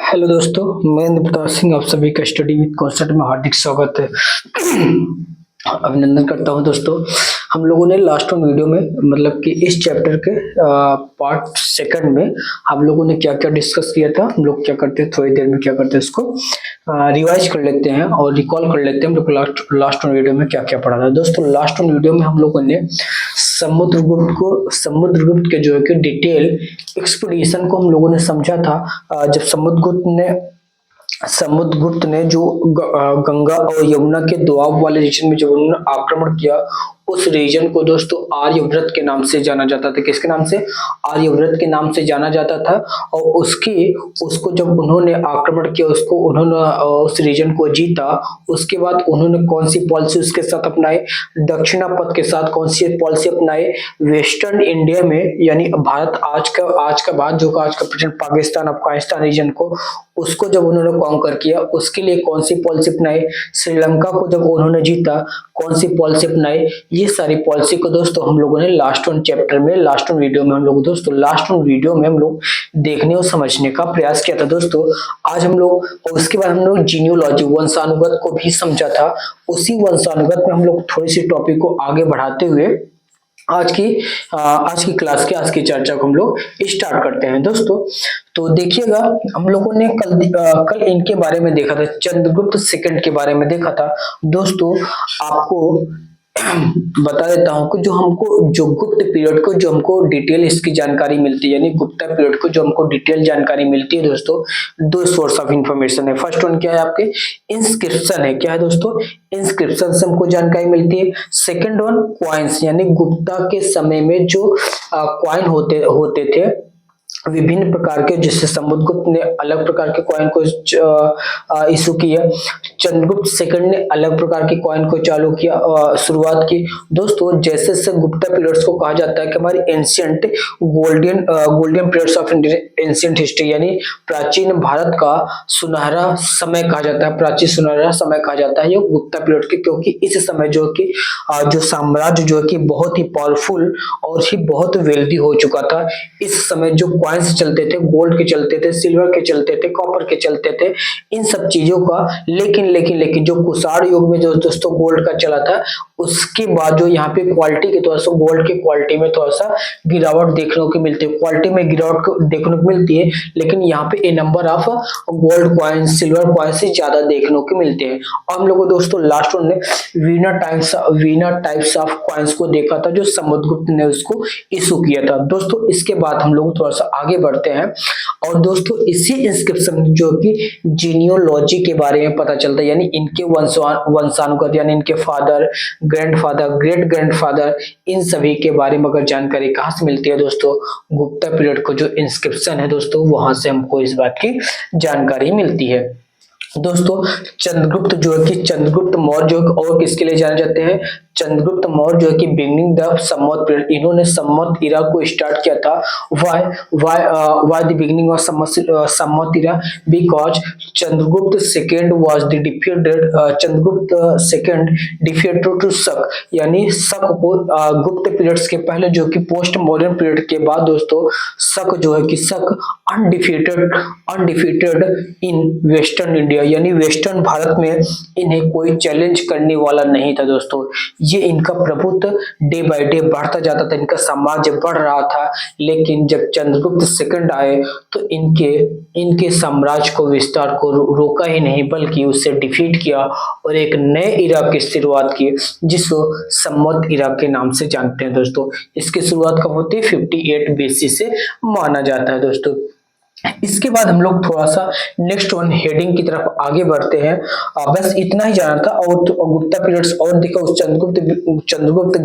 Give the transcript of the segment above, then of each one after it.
Hello दोस्तों, मैं इंद्र प्रताप सिंह आप सभी का स्टडी विद कॉन्सेप्ट में हार्दिक स्वागत है। अभिनंदन करता हूं दोस्तों। हम लोगों ने लास्ट वन वीडियो में मतलब कि इस चैप्टर के पार्ट सेकंड में हम लोगों ने क्या क्या डिस्कस किया था। हम लोग क्या करते हैं, थोड़ी देर में क्या करते हैं, इसको रिवाइज कर लेते हैं और रिकॉल कर लेते हैं हम लोग लास्ट वन वीडियो में क्या क्या पढ़ा था। दोस्तों लास्ट वन वीडियो में हम लोगों ने समुद्रगुप्त के जो है कि डिटेल एक्सपीडिशन को हम लोगों ने समझा था। जब समुद्रगुप्त ने जो गंगा और यमुना के दोआब वाले रीजन में जब उन्होंने आक्रमण किया, उस रीजन को दोस्तों आर्यव्रत के नाम से जाना जाता था। किसके नाम से? आर्यव्रत के नाम से जाना जाता था। और उसको जब उन्होंने आक्रमण किया, उन्होंने उस रीजन को जीता, उसके बाद उन्होंने कौन सी पॉलिसी उसके साथ अपनाई? दक्षिणापथ के साथ कौन सी पॉलिसी अपनाई? वेस्टर्न इंडिया में यानी भारत आज का भारत जो आज का प्रेजेंट पाकिस्तान अफगानिस्तान रीजन को, उसको जब उन्होंने कॉन्कर किया, उसके लिए कौन सी पॉलिसी अपनाई? श्रीलंका को जब उन्होंने जीता, कौन सी पॉलिसी अपनाई? ये सारी पॉलिसी को दोस्तों हम लोगों ने लास्ट वन वीडियो में हम लोग देखने और समझने का प्रयास किया था दोस्तों। आज हम लोग, और उसके बाद हम लोग जीनियोलॉजी वंशानुगत को भी समझा था। उसी वंशानुगत में हम लोग थोड़ी सी टॉपिक को आगे बढ़ाते हुए आज की क्लास के आज की चर्चा को हम लोग स्टार्ट करते हैं दोस्तों। तो देखिएगा, हम लोगों ने कल इनके बारे में देखा था, चंद्रगुप्त सेकंड के बारे में देखा था दोस्तों। आपको बता देता हूं कि जो गुप्त पीरियड को जो हमको डिटेल इसकी जानकारी मिलती है, यानी गुप्ता पीरियड को जो हमको डिटेल जानकारी मिलती है दोस्तों, दो सोर्स ऑफ इंफॉर्मेशन है। फर्स्ट वन क्या है? आपके इंस्क्रिप्शन है। क्या है दोस्तों? इंस्क्रिप्शन से हमको जानकारी मिलती है। सेकंड वन कॉइन्स, यानी गुप्ता के समय में जो कॉइन होते थे विभिन्न प्रकार के, जिससे समुद्रगुप्त ने अलग प्रकार के कॉइन को इशू किया, चंद्रगुप्त सेकंड ने अलग प्रकार के कॉइन को चालू किया, शुरुआत की दोस्तों। जैसे से गुप्ता पीरियड्स को कहा जाता है कि हमारी ancient golden periods of ancient history, यानी प्राचीन भारत का सुनहरा समय कहा जाता है। प्राचीन सुनहरा समय कहा जाता है ये गुप्ता पीरियड के, क्योंकि इस समय जो कि जो साम्राज्य जो कि बहुत ही पावरफुल और ही बहुत वेल्दी हो चुका था। इस समय जो कॉइन्स चलते थे, गोल्ड के चलते थे, सिल्वर के चलते थे, कॉपर के चलते थे, इन सब चीजों का। लेकिन जो कुषाण युग में जो दोस्तों गोल्ड का चला था, उसके बाद जो यहाँ पे क्वालिटी के थोड़ा सा गोल्ड की क्वालिटी में थोड़ा सा गिरावट देखने को मिलती है, क्वालिटी में गिरावट देखने को मिलती है। लेकिन यहाँ पे a number of gold coins, silver coins से ज्यादा देखने को मिलते हैं। और हम लोग दोस्तों लास्ट वन ने वीना टाइप्स ऑफ कॉइन्स को देखा था, जो समुद्रगुप्त ने उसको इशू किया था दोस्तों। इसके बाद हम लोग थोड़ा सा आगे बढ़ते हैं और दोस्तों इसी इंस्क्रिप्शन जो कि जीनियोलॉजी के बारे में पता चलता है, यानी इनके वंशानुगत, यानी इनके फादर, ग्रैंडफादर, ग्रेट ग्रैंडफादर, इन सभी के बारे में अगर जानकारी कहाँ से मिलती है दोस्तों? गुप्ता पीरियड को जो इंस्क्रिप्शन है दोस्तों, वहां से हमको इस बात की जानकारी मिलती है दोस्तों। चंद्रगुप्त जो है कि चंद्रगुप्त मौर्य जो और किसके लिए जाने जाते हैं? चंद्रगुप्त मौर्य जो है कि बिगिनिंग द संवत पीरियड, इन्होंने संवत इरा को स्टार्ट किया था। Why the beginning of Samvat era? Because Chandragupta second was the defeated, Chandragupta second defeated to Shaka, यानी शक को गुप्त पीरियड्स के पहले जो कि पोस्ट मॉडर्न पीरियड के बाद दोस्तों, शक जो है कि शक अनडिफीटेड इन वेस्टर्न इंडिया, यानी वेस्टर्न भारत में इन्हें कोई चैलेंज करने वाला नहीं था दोस्तों। ये इनका प्रभुत्व डे बाय डे बढ़ता जाता था, इनका साम्राज्य बढ़ रहा था। लेकिन जब चंद्रगुप्त सेकंड आए तो इनके साम्राज्य को विस्तार को रोका ही नहीं, बल्कि उससे डिफीट किया और एक नए इरा की शुरुआत की, जिसको संवत इरा के नाम से जानते हैं दोस्तों। इसकी शुरुआत कब होती है? 58 BC से माना जाता है दोस्तों। इसके बाद हम लोग थोड़ा सा नेक्स्ट वन हेडिंग की तरफ आगे बढ़ते हैं। बस इतना ही जाना था। और गुप्ता पीरियड्स और देखा, उस चंद्रगुप्त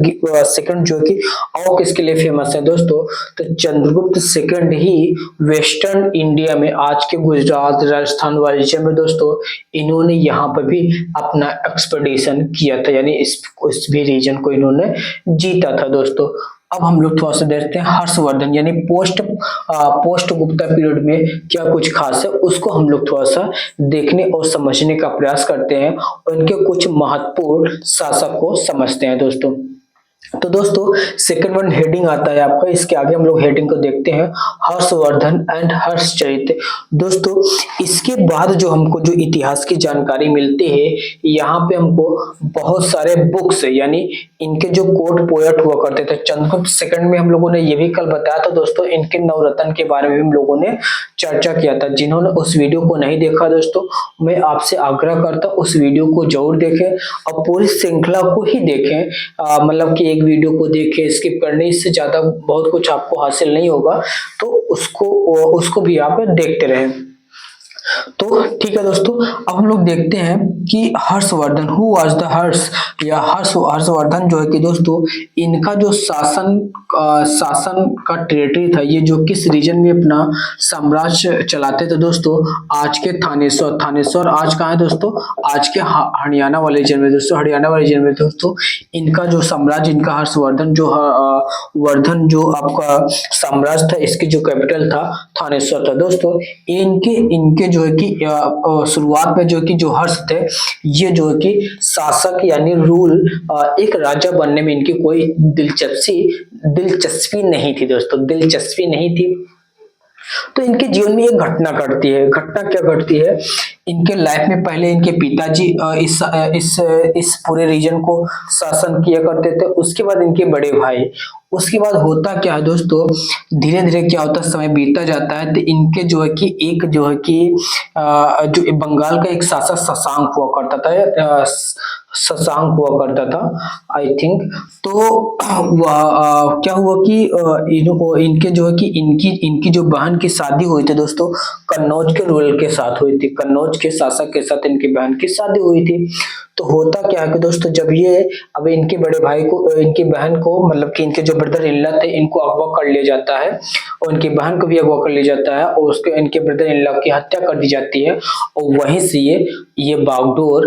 सेकंड जो कि और किसके लिए फेमस है दोस्तों? तो चंद्रगुप्त सेकंड ही वेस्टर्न इंडिया में, आज के गुजरात राजस्थान वाले रीजन में दोस्तों, इन्होंने यहाँ पर भी अपना एक्सपेडिशन किया था, यानी इस भी रीजन को इन्होंने जीता था दोस्तों। अब हम लोग थोड़ा सा देखते हैं हर्षवर्धन, यानी पोस्ट गुप्ता पीरियड में क्या कुछ खास है, उसको हम लोग थोड़ा सा देखने और समझने का प्रयास करते हैं और इनके कुछ महत्वपूर्ण शासक को समझते हैं दोस्तों। तो दोस्तों सेकंड वन हेडिंग आता है आपका, इसके आगे हम लोग हेडिंग को देखते हैं, हर्षवर्धन एंड हर्षचरित। दोस्तों इसके बाद जो हमको जो इतिहास की जानकारी मिलती है, यहाँ पे हमको बहुत सारे बुक्स यानी इनके जो कोट पोएट हुआ करते थे। चंद्रगुप्त सेकंड में हम लोगों ने ये भी कल बताया था दोस्तों, इनके नवरत्न के बारे में हम लोगों ने चर्चा किया था। जिन्होंने उस वीडियो को नहीं देखा दोस्तों, मैं आपसे आग्रह करता हूँ उस वीडियो को जरूर देखें और पूरी श्रृंखला को ही देखें। मतलब कि एक वीडियो को देखें स्किप करने, इससे ज्यादा बहुत कुछ आपको हासिल नहीं होगा, तो उसको भी आप देखते रहें। तो ठीक है दोस्तों, अब हम लोग देखते हैं कि हर्षवर्धन हु वाज द हर्ष या हर्षवर्धन जो है कि दोस्तों इनका जो शासन का टेरिटरी था, ये जो किस रीजन में अपना साम्राज्य चलाते थे दोस्तों, आज के थानेश्वर आज कहाँ है दोस्तों, आज के हरियाणा वाले रीजन में दोस्तों, हरियाणा वाले रीजन में दोस्तों इनका जो साम्राज्य, इनका हर्षवर्धन जो वर्धन जो आपका साम्राज्य था, इसकी जो कैपिटल था थानेश्वर था दोस्तों। इनके इनके जो है कि शुरुआत में जो है कि जो हर्ष थे, ये जो है कि शासक यानी रूल एक राजा बनने में इनकी कोई दिलचस्पी नहीं थी दोस्तों, दिलचस्पी नहीं थी। तो इनके जीवन में एक घटना घटती है। घटना क्या घटती है, इनके लाइफ में पहले इनके पिताजी इस पूरे रीजन को शासन किया करते थे, उसके बाद इनके बड़े भाई। उसके बाद होता क्या है दोस्तों, धीरे धीरे क्या होता है, समय बीतता जाता है, तो इनके जो है कि एक जो है कि जो बंगाल का एक शासक शशांक हुआ करता था, शशांक हुआ करता था आई थिंक। तो क्या हुआ कि इनके जो है कि इनकी जो बहन की शादी हुई थी दोस्तों, कन्नौज के रूरल के साथ हुई थी, कन्नौज के शासक के साथ इनकी बहन की शादी हुई थी। तो होता क्या है कि दोस्तों जब ये अब इनके बड़े भाई को, इनकी बहन को, मतलब कि इनके जो ब्रदर इन लॉ थे, इनको अगवा कर लिया जाता है और इनकी बहन को भी अगवा कर लिया जाता है और उसके इनके ब्रदर इन लॉ की हत्या कर दी जाती है और वहीं से ये बागडोर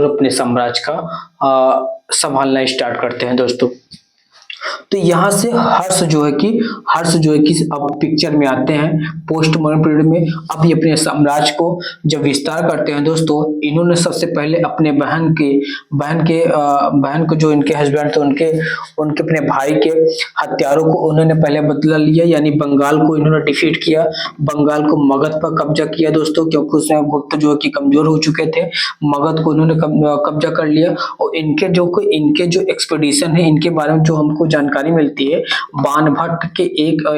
अपने साम्राज्य का संभालना स्टार्ट करते हैं दोस्तों। तो यहाँ से हर्ष जो है कि अब पिक्चर में आते हैं पोस्ट मॉडर्न पीरियड में। अब ये अपने साम्राज्य को जब विस्तार करते हैं दोस्तों, इन्होंने सबसे पहले अपने बहन को जो इनके हस्बैंड थे उनके अपने भाई के हत्यारों को उन्होंने पहले बदला लिया, यानी बंगाल को इन्होंने डिफीट किया, बंगाल को मगध पर कब्जा किया दोस्तों, क्योंकि उसमें गुप्त जो है कि कमजोर हो चुके थे, मगध को उन्होंने कब्जा कर लिया। और इनके जो एक्सपेडिशन है, इनके बारे में जो हमको जानकारी मिलती है, बाणभट्ट के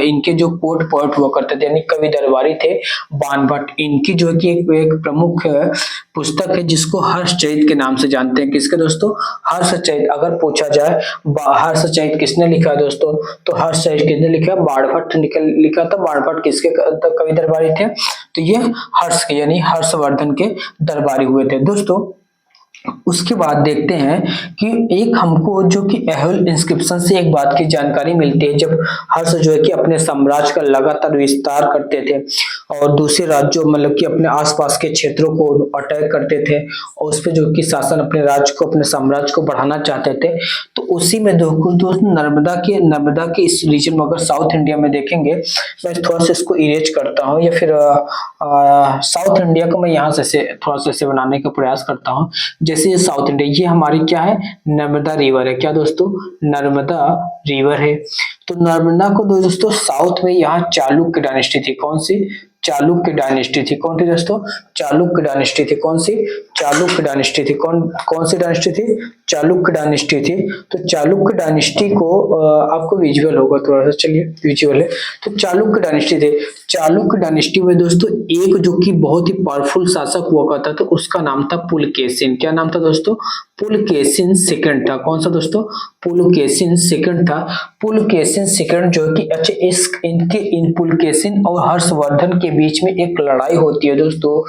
इनके जो कोर्ट पोएट हुआ करते थे यानी कवि दरबारी थे बाणभट्ट, इनकी जो है कि एक प्रमुख पुस्तक है जिसको हर्षचरित के नाम से जानते हैं। किसके दोस्तों, हर्षचरित। अगर पूछा जाए हर्षचरित किसने लिखा है दोस्तों, तो हर्षचरित किसने लिखा, बाणभट्ट लिखा था। बाणभट्ट किसके कवि दरबारी थे, तो ये हर्ष के यानी हर्षवर्धन के दरबारी हुए थे दोस्तों। उसके बाद देखते हैं कि एक हमको जो कि ऐहोल इंस्क्रिप्शन से एक बात की जानकारी मिलती है, जब हर्ष जो है कि अपने साम्राज्य का लगातार विस्तार करते थे और दूसरे राज्यों मतलब कि अपने आसपास के क्षेत्रों को अटैक करते थे और उस पर जो कि शासन अपने राज्य को, अपने साम्राज्य को बढ़ाना चाहते थे। तो उसी में दोस्तों नर्मदा के इस रीजन में, अगर साउथ इंडिया में देखेंगे, मैं थोड़ा सा इसको इरेज करता हूँ या फिर साउथ इंडिया को मैं यहाँ से थोड़ा सा ऐसे बनाने का प्रयास करता हूँ। जैसे ये साउथ इंडिया, ये हमारी क्या है, नर्मदा रिवर है। क्या दोस्तों, नर्मदा रिवर है। तो नर्मदा को दोस्तों साउथ में यहाँ चालुक्य डायनेस्टी थी। कौन सी, चालुक्य डायनेस्टी थी। कौन थी दोस्तों, चालुक्य डायनेस्टी थी। कौन सी, चालुक्य डायनेस्टी थी। कौन सी डायनेस्टी थी, चालुक्य डायनेस्टी थी। तो चालुक्य डायनेस्टी को आपको विजुअल होगा थोड़ा सा, चलिए विजुअल है। तो चालुक्य डायनेस्टी थे। चालुक्य डायनेस्टी में दोस्तों एक जो कि बहुत ही पावरफुल शासक हुआ करता था, उसका नाम था पुलकेशिन। क्या नाम था दोस्तों, पुलकेशिन सेकंड था। कौन सा दोस्तों, पुलकेशिन सेकंड था। पुलकेशिन सेकंड जो कि अच्छा इन पुलकेशिन और हर्षवर्धन के बीच में एक लड़ाई होती है दोस्तों।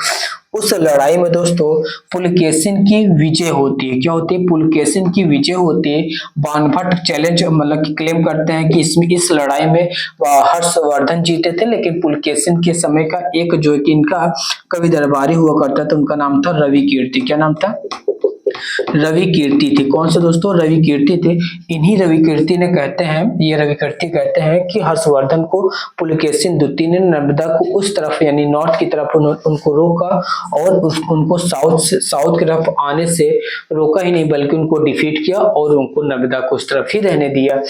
उस लड़ाई में दोस्तों पुलकेशिन की विजय होती है। क्या होती है, पुलकेशिन की विजय होती है। बाणभट्ट चैलेंज मतलब कि क्लेम करते हैं कि इस लड़ाई में हर्षवर्धन जीते थे, लेकिन पुलकेशिन के समय का एक जो कि इनका कवि दरबारी हुआ करता था, उनका नाम था रवि कीर्ति। क्या नाम था, रवि कीर्ति थे। कौन से दोस्तों? रवि कीर्ति थे। इन्हीं रवि कीर्ति ने कहते हैं, ये रवि कीर्ति कहते हैं कि हर्षवर्धन को पुलकेशिन द्वितीय ने नर्मदा को उस तरफ यानी नॉर्थ की तरफ उनको रोका और उनको साउथ की तरफ आने से रोका ही नहीं बल्कि उनको डिफीट किया और उनको नर्मदा को उस तरफ ही रहने दिया।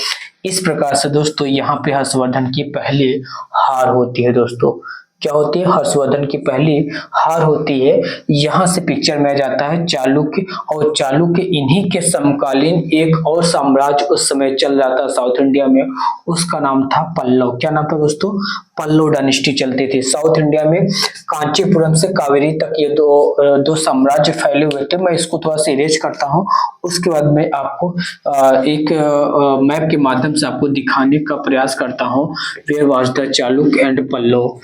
इस प्रकार से दोस्तों यहाँ पे हर्षवर्धन की पहली हार होती है। दोस्तों क्या होती है? हर्षवर्धन की पहली हार होती है। यहाँ से पिक्चर में आ जाता है चालुक्य, और चालुक्य इन्हीं के समकालीन एक और साम्राज्य उस समय चल रहा था साउथ इंडिया में, उसका नाम था पल्लव। क्या नाम था दोस्तों? पल्लव डायनेस्टी चलती थी साउथ इंडिया में। कांचीपुरम से कावेरी तक ये दो साम्राज्य फैले हुए थे। मैं इसको थोड़ा सा इरेज करता हूँ, उसके बाद मैं आपको एक मैप के माध्यम से आपको दिखाने का प्रयास करता हूँ where was the Chalukya and Pallava,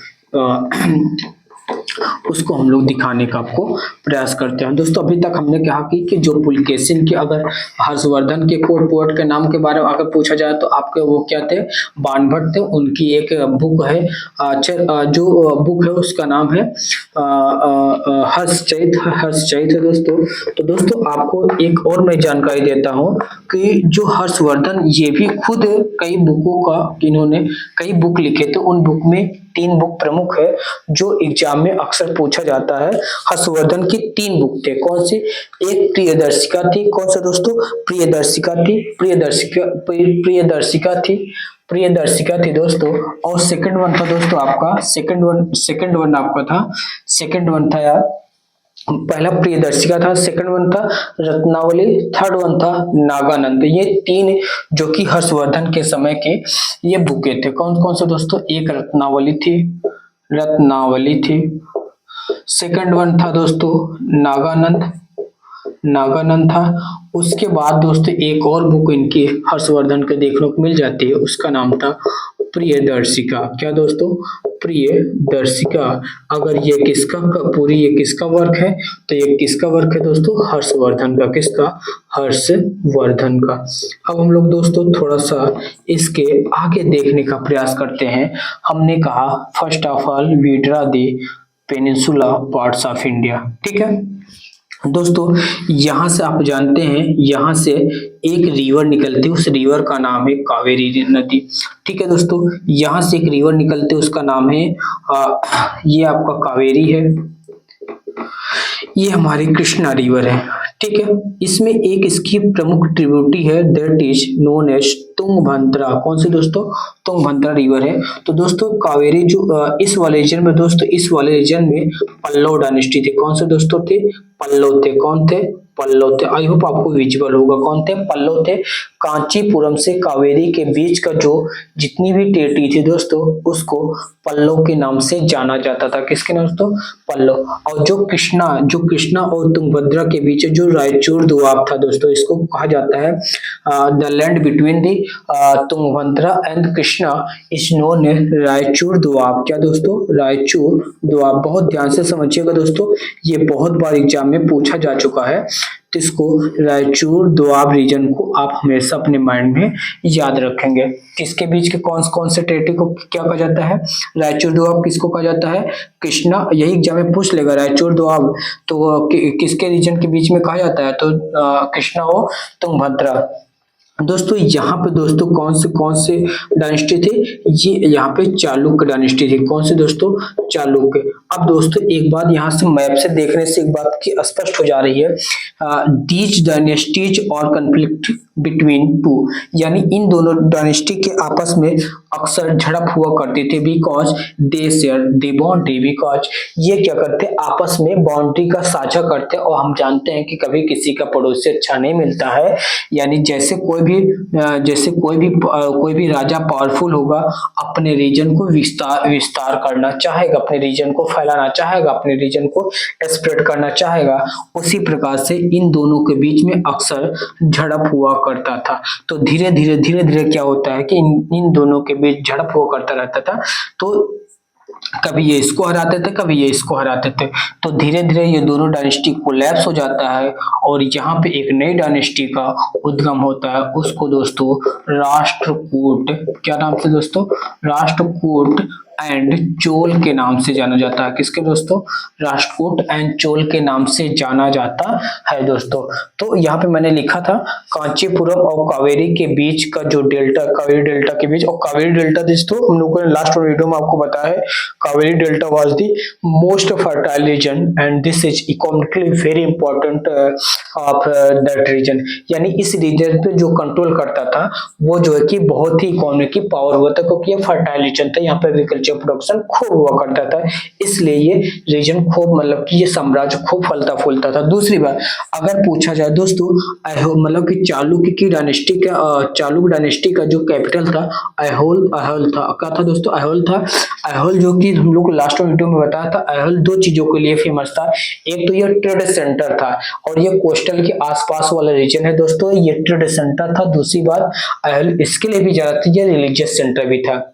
उसको हम लोग दिखाने का आपको प्रयास करते हैं। दोस्तों अभी तक हमने कहा कि जो पुलकेशिन के, अगर हर्षवर्धन के कोर्ट पोएट के नाम के बारे में अगर पूछा जाए तो आपके वो क्या थे? बाणभट्ट थे। उनकी एक बुक है, जो बुक है उसका नाम है हर्षचरित है दोस्तों। तो दोस्तों आपको एक और मैं जानकारी देता हूँ कि जो हर्षवर्धन ये भी खुद कई बुकों का, इन्होंने कई बुक लिखे थे। उन बुक में 3 बुक प्रमुख है जो एग्जाम में अक्सर पूछा जाता है। हर्षवर्धन की 3 बुक थे। कौन सी? एक प्रियदर्शिका थी। कौन सा दोस्तों? प्रियदर्शिका थी। प्रियदर्शिका थी दोस्तों। और सेकंड वन था दोस्तों आपका, सेकंड वन आपका था, सेकंड वन था यार, पहला प्रियदर्शिका था, सेकंड वन था रत्नावली, थर्ड वन था नागानंद। ये 3 जो कि हर्षवर्धन के समय के ये बुकें थे। कौन कौन से दोस्तों? एक रत्नावली थी, सेकंड वन था दोस्तों नागानंद था। उसके बाद दोस्तों एक और बुक इनकी हर्षवर्धन के देखने को मिल जाती है, उसका नाम था प्रियदर्शिका। क्या दोस्तों? प्रियदर्शिका। अगर ये किसका वर्क है? तो ये किसका वर्क है दोस्तों? हर्षवर्धन का। किसका? हर्षवर्धन का। अब हम लोग दोस्तों थोड़ा सा इसके आगे देखने का प्रयास करते हैं। हमने कहा first of all we draw the peninsula parts of India. ठीक है दोस्तों, यहाँ से आप जानते हैं यहाँ से एक रिवर निकलती है, उस रिवर का नाम है कावेरी नदी। ठीक है दोस्तों, यहाँ से एक रिवर निकलती है, उसका नाम है ये आपका कावेरी है, ये हमारी कृष्णा रिवर है। ठीक है, इसमें एक इसकी प्रमुख ट्रिब्यूटरी है that is known as Tungabhadra. कौन सी दोस्तों? तुंगभद्रा रिवर है। तो दोस्तों कावेरी जो इस वाले रीजन में, दोस्तों इस वाले रीजन में पल्लव डायनेस्टी थे। कौन से दोस्तों थे? पल्लव थे। कौन थे? पल्लव थे। आई होप आपको विजिबल होगा। कौन थे? पल्लव थे। कांचीपुरम से कावेरी के बीच का जो जितनी भी टेरिटरी थी दोस्तों, उसको पल्लव के नाम से जाना जाता था। किसके नाम दोस्तों? पल्लव। और जो कृष्णा और तुंगभद्रा के बीच जो रायचूर दोआब था दोस्तों, इसको कहा जाता है the land between the Tungabhadra and Krishna is known as Raichur Doab. क्या दोस्तों? रायचूर दोआब। बहुत ध्यान से समझिएगा दोस्तों, ये बहुत बार एग्जाम में पूछा जा चुका है। तो इसको रायचूर दोआब रीजन को आप हमेशा अपने माइंड में याद रखेंगे। किसके बीच के कौन से टेरिटरी को क्या कहा जाता है? रायचूर दोआब। किसको कहा जाता है? कृष्णा। यही एग्जाम में पूछ लेगा रायचूर दोआब तो किसके रीजन के बीच में कहा जाता है? तो कृष्णा और तुंगभद्रा। दोस्तों यहाँ पे दोस्तों कौन से डायनेस्टी थे? ये यहाँ पे चालुक्य डायनेस्टी थी। कौन से दोस्तों? चालुक्य। अब दोस्तों एक बात यहाँ से मैप से देखने से एक बात की स्पष्ट हो जा रही है, दीज डायनेस्टीज और कन्फ्लिक्ट बिटवीन टू, यानी इन दोनों डायनेस्टी के आपस में अक्सर झड़प हुआ करती थी। Because they share the boundary, because ये क्या करते? आपस में बाउंड्री का साझा करते। और हम जानते हैं कि कभी किसी का पड़ोसी अच्छा नहीं मिलता है। यानी जैसे कोई भी राजा पावरफुल होगा, अपने रीजन को विस्तार करना चाहेगा, अपने रीजन को फैलाना चाहेगा, अपने रीजन को स्प्रेड करना चाहेगा। उसी प्रकार से इन दोनों के बीच में अक्सर झड़प हुआ करता था। तो धीरे धीरे क्या होता है कि इन दोनों के बीच झड़प हुआ करता रहता था। तो कभी ये इसको हराते थे, कभी ये इसको हराते थे। तो धीरे धीरे ये दोनों डायनेस्टी कोलैप्स हो जाता है और यहाँ पे एक नई डायनेस्टी का उद्गम होता है। उसको दोस्तों राष्ट्रकूट, क्या नाम से दोस्तों? राष्ट्रकूट एंड चोल के नाम से जाना जाता है। किसके दोस्तों? राष्ट्रकूट एंड चोल के नाम से जाना जाता है दोस्तों। तो यहाँ पे मैंने लिखा था कांचीपुरम और कावेरी के बीच का जो डेल्टा, कावेरी डेल्टा के बीच, और कावेरी डेल्टा दोस्तों हम लोगों ने लास्ट वीडियो में आपको बताया है, Kaveri delta was the most fertile region and this is economically very important of that region. यानी इस रीजन पे जो कंट्रोल करता था वो जो है कि बहुत ही इकोनॉमिक पावर हुआ था, क्योंकि ये फर्टाइल रीजन था, यहाँ पे एग्रीकल्चर प्रोडक्शन खूब हुआ करता था, इसलिए ये रीजन खूब मतलब कि ये साम्राज्य खूब फलता फूलता था। दूसरी बात अगर पूछा जाए दोस्तों, मतलब कि चालुक्य की डायनेस्टी का चालुक्य डायनेस्टी का जो कैपिटल था ऐहोल था। क्या था दोस्तों? ऐहोल था। ऐहोल जो कि हम लोग को लास्ट वीडियो में बताया था, ऐहोल दो चीजों के लिए फेमस था। एक तो ये ट्रेड सेंटर था और ये कोस्टल के आसपास वाला रीजन है दोस्तों, ये ट्रेड सेंटर था। दूसरी बात ऐहोल इसके लिए भी जाना था, ये रिलीजियस सेंटर भी था।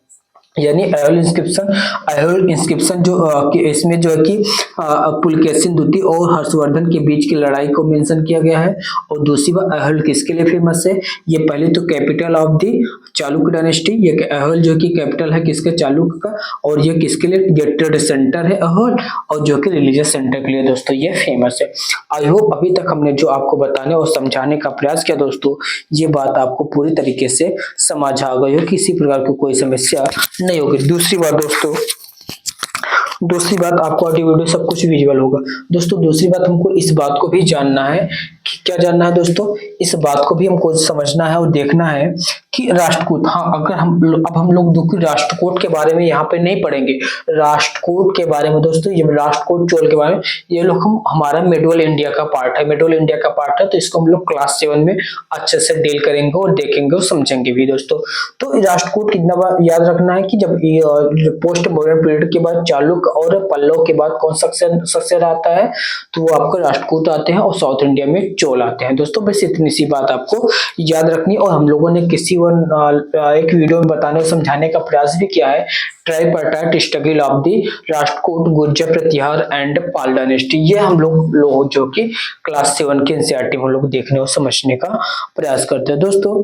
यानी ऐहोल इंस्क्रिप्शन जो इसमें जो है कि पुलकेशिन द्वितीय और हर्षवर्धन के बीच की लड़ाई को मेंशन किया गया है। और दूसरी बात ऐहोल किसके लिए फेमस है? ये पहले तो capital of the Chalukya dynasty, ये ऐहोल जो कि कैपिटल है किसके? चालुक्य का। और ये किसके लिए? ये ट्रेड सेंटर है ऐहोल, और जो कि रिलीजियस सेंटर के लिए दोस्तों ये फेमस है। आई होप अभी तक हमने जो आपको बताने और समझाने का प्रयास किया दोस्तों, ये बात आपको पूरी तरीके से समझ आ गई हो, किसी प्रकार की कोई समस्या नहीं होगी। दूसरी बात आपको ऑडियो वीडियो सब कुछ विजुअल होगा दोस्तों। दूसरी बात हमको इस बात को भी जानना है कि क्या जानना है दोस्तों? इस बात को भी हमको समझना है और देखना है कि राष्ट्रकूट, हाँ अगर हम लोग राष्ट्रकूट के बारे में यहाँ पे नहीं पढ़ेंगे, राष्ट्रकूट के बारे में दोस्तों, ये राष्ट्रकूट चोल के बारे में ये लोग हमारा मिडल इंडिया का पार्ट है, मिडल इंडिया का पार्ट है, तो इसको हम लोग क्लास 7 में अच्छे से डील करेंगे और देखेंगे और समझेंगे भी दोस्तों। तो राष्ट्रकूट कितना बार याद रखना है कि जब पोस्ट मॉडर्न पीरियड के बाद चालुक्य और पल्लव के बाद कौन सक्सेसर आता है, तो वो आपको राष्ट्रकूट आते हैं और साउथ इंडिया में चोल आते हैं दोस्तों। बस इतनी सी बात आपको याद रखनी। और हम लोगों ने एक वीडियो में बताने और समझाने का प्रयास भी किया है, tripartite struggle of the Rashtrakuta, Gurjara Pratihara and Pala dynasty. ये हम लोग जो कि क्लास 7 के एनसीईआरटी में हम लोग देखने और समझने का प्रयास करते हैं दोस्तों।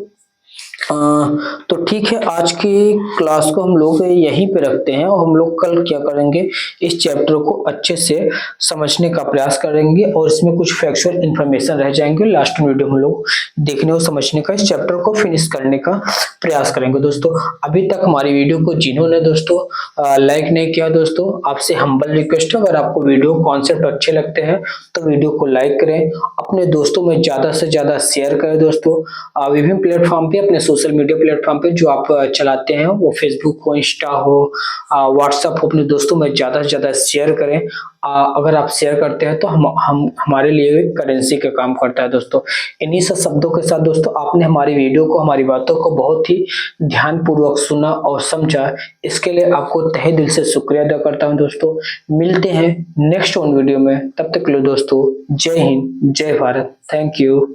तो ठीक है, आज की क्लास को हम लोग यहीं पे रखते हैं और हम लोग कल क्या करेंगे, इस चैप्टर को अच्छे से समझने का प्रयास करेंगे और इसमें कुछ फैक्चुअल इंफॉर्मेशन रह जाएंगे, लास्ट वीडियो में हम लोग देखने और समझने का, इस चैप्टर को फिनिश करने का प्रयास करेंगे दोस्तों। अभी तक हमारी वीडियो को जिन्होंने दोस्तों लाइक नहीं किया दोस्तों, आपसे हम्बल रिक्वेस्ट है, अगर आपको वीडियो कॉन्सेप्ट अच्छे लगते हैं तो वीडियो को लाइक करें, अपने दोस्तों में ज्यादा से ज्यादा शेयर करें दोस्तों। विभिन्न प्लेटफॉर्म पे, अपने सोशल मीडिया प्लेटफॉर्म पे जो आप चलाते हैं, वो फेसबुक हो, इंस्टा हो, व्हाट्सएप हो, अपने दोस्तों में ज्यादा से ज्यादा शेयर करें। अगर आप शेयर करते हैं तो हम हमारे लिए करेंसी का काम करता है दोस्तों। इन्हीं सब शब्दों के साथ दोस्तों, आपने हमारी वीडियो को, हमारी बातों को बहुत ही ध्यानपूर्वक सुना और समझा, इसके लिए आपको तहे दिल से शुक्रिया अदा करता हूं दोस्तों। मिलते हैं नेक्स्ट वीडियो में, तब तक के लिए दोस्तों जय हिंद, जय भारत, थैंक यू।